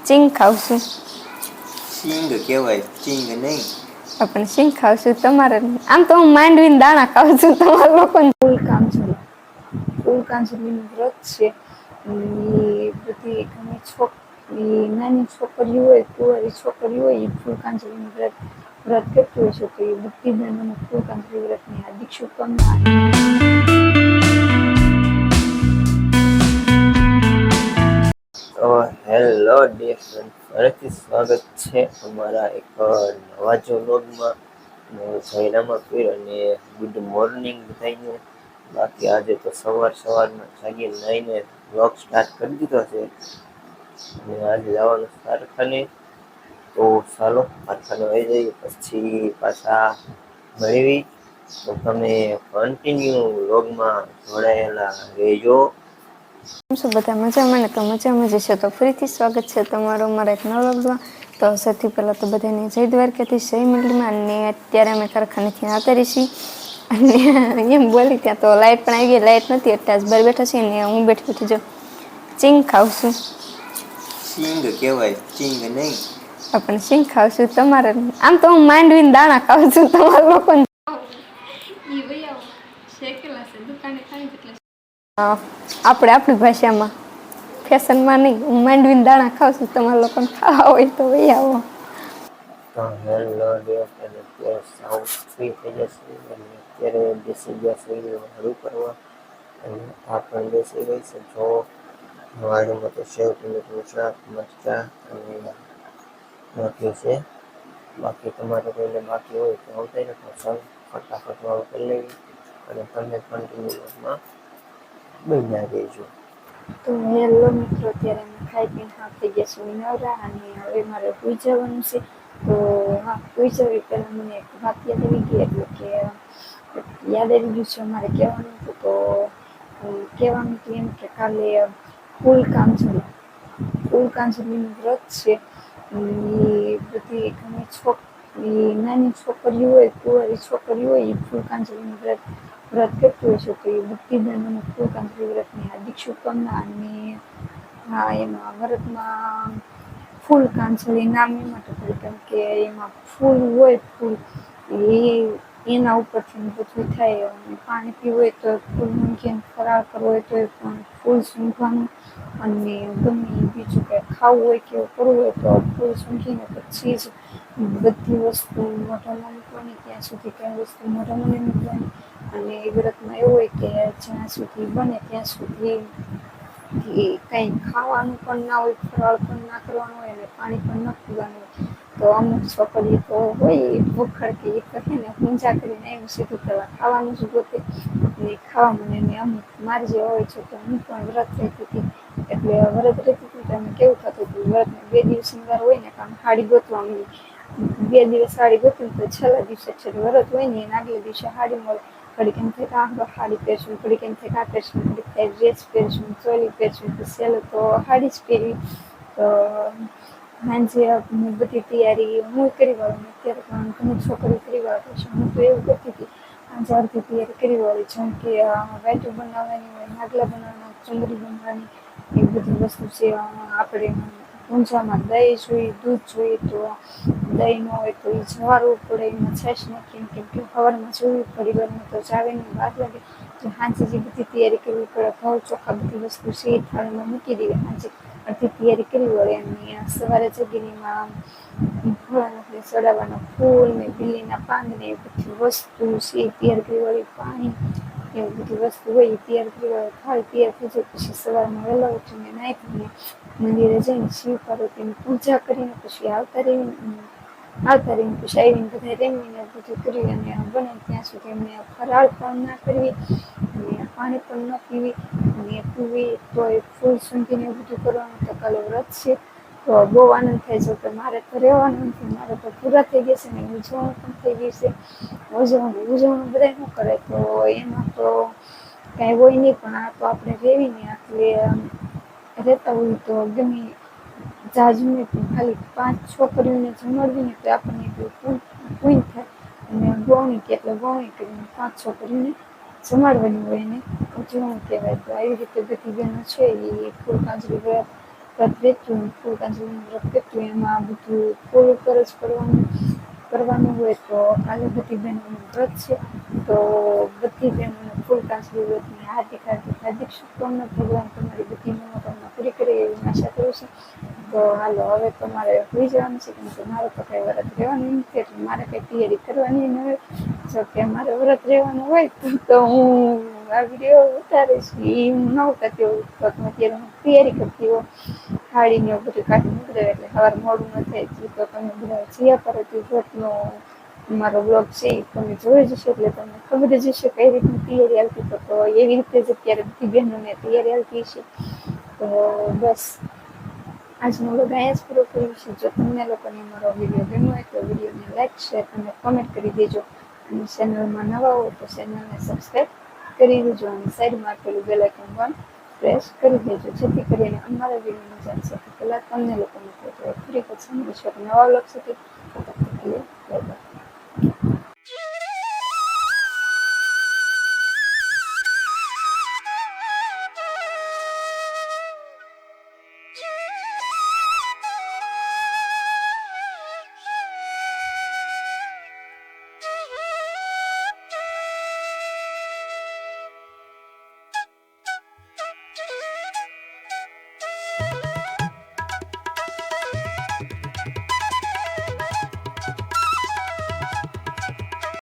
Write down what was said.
ચીંગ ખાવશું. સિંગ કહેવાય, ચીંગ નહીં. પણ સિંગ ખાવશું તમારે. આમ તો હું માંડવીને દાણા ખાઉં છું, તમારા લોકોને ફૂલ કામ છે. ફૂલ કાંચરીનું વ્રત છે. એ બધી નાની છોકરી હોય, કુંવારી છોકરી હોય, એ ફૂલ કાંચરીનું વ્રત કરતી હોય છે. તો એ બધી બહેનોને ફૂલ કાંચરી વ્રતની હાર્દિક શુભકામના. તો હેલો ડિયર ફ્રેન્ડ, ફરીથી સ્વાગત છે અમારા એક નવા વ્લોગમાં. જયરામાં પીર અને ગુડ મોર્નિંગ બધાને. બાકી આજે તો સવારમાં જાગી નાઈને વ્લોગ સ્ટાર્ટ કરી દીધો છે. અને આજે જવાનું કારખાને. તો ચાલો કારખાને આવી જઈએ, પછી પાછા મળવી. તો તમે કન્ટિન્યુ વ્લોગમાં જોડાયેલા રહેજો. શું બધા મજામાં ને? તો મજા છે. તો ફરીથી સ્વાગત છે તમારો મારા એક નવા વ્લોગમાં. તો સૌથી પહેલાં તો બધાને જય દ્વારકાથી, જય મંડળીમાં. અને અત્યારે અમે કારખાનેથી આવતા રહીશી. અને એમ બોલી ત્યાં તો લાઇટ પણ આવી ગઈ. લાઇટ નથી એટલે આજ બહાર બેઠા છીએ ને હું બેઠી જો ચીંગ ખાવશું. સિંગ કહેવાય, ચીંગ નહીં. પણ સિંગ ખાવશું તમારે. આમ તો હું માંડવીને દાણા ખાઉં છું, તમારા લોકોને આપણે આપણી ભાષામાં, ફેશનમાં નહીં. હું માંડવીને દાણા ખાઉં છું, તમારા લોકોને ખાવા હોય તો વહી આવો. હેલો ડિયર ફ્રેન્ડ, અત્યારે સાઉન્ડ ફ્રી થઈ જશે. અત્યારે બેસી ગયા છે હળું કરવા. અને આ પણ બેસી ગઈ છે. જો વાળુમાં તો સેવ ટમેટું શાક, મરચાં અને બાકી છે. બાકી તમારે કોઈને બાકી હોય તો આવતા રહો. ચાલો ફટાફટ વાળું કરી લેવી અને તમે કન્ટિન્યુમાં બન્યા રહેજો. તો હેલો મિત્રો, અત્યારે અમે ખાઈ પીને હાફ થઈ ગયા છે નવરા. અને હવે મારે સુઈ જવાનું છે. તો હા, સુઈ જવી પહેલાં મને એક વાત યાદ આવી ગઈ. એટલે કે યાદ આવી ગયું છે અમારે કહેવાનું હતું. તો કહેવાનું હતું એમ કે કાલે ફૂલ કાંચરીનું વ્રત છે. એ બધી નાની છોકરી હોય, કુંવારી છોકરી હોય, એ ફૂલ કાંચરીનું વ્રત કરતી હોય છે. તો એ બધી બહેનોને ફૂલ કાંચરી વ્રતની હાર્દિક શુભકામના. અને હા, એમાં વ્રતમાં ફૂલ કાંચરી નામ એ માટે પડ્યું કેમ કે એમાં ફૂલ હોય. ફૂલ એના ઉપરથી બધું થાય. અને પાણી પીવું હોય તો ફૂલ મૂકીને, ફરાળ કરવો હોય તો પણ ફૂલ સૂંઘવાનું. અને ગમે બીજું કંઈ ખાવું હોય કે એવું કરવું હોય તો ફૂલ સૂંઘીને પછી જ બધી વસ્તુ મોઢામાં મૂકવાની. ત્યાં સુધી કંઈ વસ્તુ મોઢામાં નહીં મૂકવાની. અને એ વ્રતમાં એવું હોય કે જ્યાં સુધી બને ત્યાં સુધી કંઈ ખાવાનું પણ ના હોય, ફરાળ પણ ના કરવાનું હોય અને પાણી પણ ન પીવાનું હોય. તો અમુક છોકરીઓ તો હોય ભૂખડ કે એ કહે ને ઊંઝા કરીને એમ સીધું કરવા ખાવાનું જ ગોતે. ને ખાવા મને ને અમુક મારી જેવા હોય છે. તો હું પણ વ્રત રહેતી હતી. એટલે વ્રત રહેતી હતી તો એમ કેવું થતું હતું, વ્રતને 2 દિવસની વાર હોય ને કામ સાડી ગોતવાની. 2 દિવસ સાડી ગોતીને તો છેલ્લા દિવસે વ્રત હોય ને એના આગલે દિવસે સાડી મળે. ઘડીક એમ થાય કે આપણે સાડી પહેરશું, ઘડીક એમ થાય કે આ પહેરશું, ઘડીક થાય ડ્રેસ પહેરશું, ચોલી પહેરશું. તો છેલ્લે તો સાડી જ પહેરવી. તો સાંજે બધી તૈયારી હું કરી વાળું. અત્યારે પણ ઘણી છોકરીઓ કરી વાળે છે. હું તો એવું કરતી હતી. સાંજે અડધી તૈયારી કરી વાળી. જેમ કે વાઈટું બનાવવાની હોય, નાગલા બનાવવાના, ચુંદડી બનાવવાની. એ બધી વસ્તુ છે. આપણે ઊંઝામાં દહીં જોઈએ, દૂધ જોઈએ. તો દહીં ન હોય તો એ જવારવું પડે. એમાં છાશ નાખીને, કેમ કે સવારમાં જોયું પરિવારમાં તો ચાવીને વાર લાગે. તો સાંજે જે બધી તૈયારી કરવી પડે, ઘઉં ચોખા બધી વસ્તુ છે એ થાળીમાં મૂકી દેવી. સાંજે અડધી તૈયારી કરવી પડે. અને સવારે જગીને એમાં ચડાવવાના ફૂલ ને બીલીના પાન ને એ બધી વસ્તુ છે તૈયાર કરી વાળી. પાણી એવું બધી વસ્તુ હોય એ તૈયાર કરી વાળી. થાળી તૈયાર થઈ જાય પછી સવારમાં વહેલા ઉઠીને નાહી ધોઈને મંદિરે જઈને શિવ પાર્વતીની પૂજા કરીને પછી આવતા રહીને પછી આવીને બધા રમીને બધું કરી. અને બને ત્યાં સુધી એમને ફરાળ પણ ના કરવી અને પાણી પણ ન પીવી. અને પીવી તો એ ફૂલ સૂંઘીને એવું બધું કરવાનું. તો કાલે વ્રત છે. તો બહુ આનંદ થાય છે. કે મારે તો રહેવાનું નથી. મારે તો પૂરા થઈ ગયા છે ને ઉજવણું પણ થઈ ગઈ છે. ઉજવણું બધા શું કરે તો એમાં તો કાંઈ હોય નહીં. પણ આ તો આપણે રહેવી ને એટલે રહેતા હોય તો ગમે જાજુ ને ખાલી 5 છોકરીઓને જમાડવી ને તો આપણને એટલું પૂન થાય. અને ગૌણી કે એટલે ગૌણી કરીને 5 છોકરીઓને જમાડવાની હોય એને ઉજવણું કહેવાય. તો આવી રીતે બધી બહેનો છે એ ફૂલ કાંચરી વ્રત વ્રત રેતું ફૂલ કાંચરીનું વ્રત રેતું એમાં બધું ફૂલ ઉપર જ કરવાનું હોય. તો કાલે બધી બહેનોનું વ્રત છે, તો બધી બહેનોને ફૂલ કાંચરી વ્રતની હાર્દિક શુભકામના. ભગવાન તમારી બધી મનોકામના પૂરી કરે એવી આશા કરું છું. તો હાલો હવે તમારે હોઈ જવાનું છે, કેમ કે મારે તો કઈ વ્રત રહેવાનું નથી, એટલે મારે કઈ તૈયારી કરવાની ન હોય. જો કે મારે વ્રત રહેવાનું હોય તો હું આ વિડીયો ઉતારીશ, એ હું ન ઉતારતી હોઉં તો અત્યારે હું તૈયારી કરતી હોઉં. થાળીને એવું બધું કાઢી મૂકી દે એટલે સવારે મોડું ન થાય. તો તમે બધા જ્યાં પરથી વ્રતનો મારો બ્લોગ છે એ તમે જોઈ જશો એટલે તમને ખબર જ હશે કઈ રીતની તૈયારી આવતી. તો એવી રીતે જ અત્યારે બધી બહેનોને તૈયારી આવતી છે. તો બસ આજનો વ્લોગ અહીંયા જ પૂરો કર્યો છે. જો તમને લોકોને મારો વિડીયો ગમ્યો હોય તો વિડીયોને લાઈક, શેર અને કોમેન્ટ કરી દેજો. અને ચેનલમાં નવા હો તો ચેનલને સબસ્ક્રાઈબ કરી દેજો અને સાઈડમાં આપેલું બેલ આઇકન પણ પ્રેસ કરી દેજો, જેથી કરીને અમારા વિડીયોની જાણ સૌથી પહેલાં તમને લોકોને પહોંચે. ફરી પછી મળીશું નવા વ્લોગ સાથે.